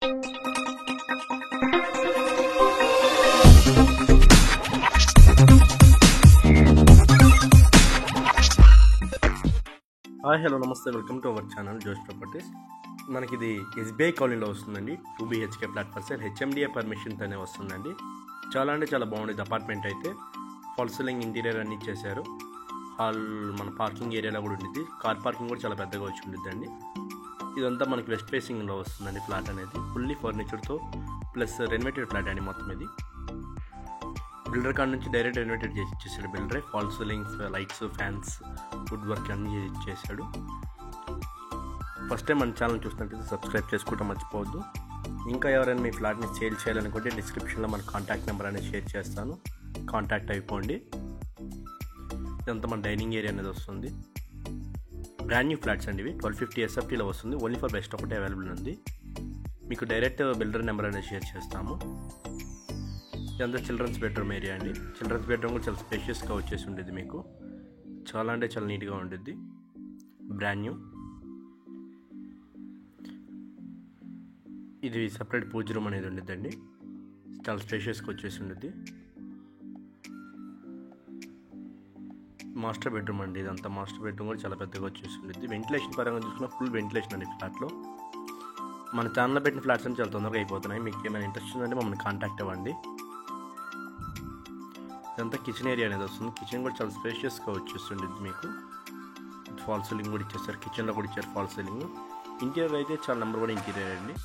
Hi hello నమస్తే, welcome to our channel జోష్ properties. మనకి ఇది ఎస్బీఐ కాలనీలో వస్తుందండి. 2 BHK flat for sale, HMDA పర్మిషన్తోనే వస్తుందండి. చాలా అంటే చాలా బాగుండేది అపార్ట్మెంట్ అయితే. ఫాల్ సీలింగ్ ఇంటీరియర్ అన్నీ చేశారు. హాల్ మన పార్కింగ్ ఏరియాలో కూడా ఉండిద్ది. కార్ పార్కింగ్ కూడా చాలా పెద్దగా వచ్చి ఉండిద్దండి. ఇదంతా మనకి వెస్ట్ ఫేసింగ్లో వస్తుందండి ఫ్లాట్ అనేది. ఫుల్లీ ఫర్నిచర్తో ప్లస్ రెనోవేటెడ్ ఫ్లాట్ అండి మొత్తం ఇది. బిల్డర్ కాడ నుంచి డైరెక్ట్ రెనోవేటెడ్ చేసి ఇచ్చేసాడు బిల్డరే. Fall ceilings, lights, fans, wood work అన్నీ చేసి ఇచ్చేసాడు. ఫస్ట్ టైం మన ఛానల్ చూసినట్లయితే సబ్స్క్రైబ్ చేసుకోవడం మర్చిపోవద్దు. ఇంకా ఎవరైనా మీ ఫ్లాట్ని సేల్ చేయాలనుకుంటే డిస్క్రిప్షన్లో మన కాంటాక్ట్ నెంబర్ అనేది షేర్ చేస్తాను, కాంటాక్ట్ అయిపోండి. ఇదంతా మన డైనింగ్ ఏరియా అనేది వస్తుంది. బ్రాండ్ న్యూ ఫ్లాట్స్ అండి ఇవి. 1250 SFTలో వస్తుంది. ఓన్లీ ఫర్ బెస్ట్ ఒకటే అవైలబుల్ ఉంది. మీకు డైరెక్ట్ బిల్డర్ నెంబర్ అనేది షేర్ చేస్తాము. ఇదంతా చిల్డ్రన్స్ బెడ్రూమ్ ఏరియా అండి. చిల్డ్రన్స్ బెడ్రూమ్ కూడా చాలా స్పేషియస్గా వచ్చేసి ఉండేది. మీకు చాలా అంటే చాలా నీట్గా ఉంటుంది. Brand new. ఇది సపరేట్ పూజ రూమ్ అనేది ఉండేదండి. చాలా స్పేషియస్గా వచ్చేసి ఉండేది. మాస్టర్ బెడ్రూమ్ అండి. ఇదంతా మాస్టర్ బెడ్రూమ్ కూడా చాలా పెద్దగా వచ్చేసి ఉండేది. వెంటిలేషన్ పరంగా చూసుకున్న ఫుల్ వెంటిలేషన్ అండి ఫ్లాట్లో. మన ఛానల్లో పెట్టిన ఫ్లాట్స్ అన్ని చాలా తొందరగా అయిపోతున్నాయి. మీకు ఏమైనా ఇంట్రెస్ట్ ఉందంటే మమ్మల్ని కాంటాక్ట్ అవ్వండి. ఇదంతా కిచెన్ ఏరియా అనేది వస్తుంది. కిచెన్ కూడా చాలా స్పేషియస్గా వచ్చేస్తుండేది. మీకు ఫాల్ సీలింగ్ కూడా ఇచ్చేస్తారు. కిచెన్లో కూడా ఇచ్చారు ఫాల్ సీలింగ్. ఇంటీరియర్ అయితే చాలా నెంబర్ కూడా ఇంటీరియర్ అండి.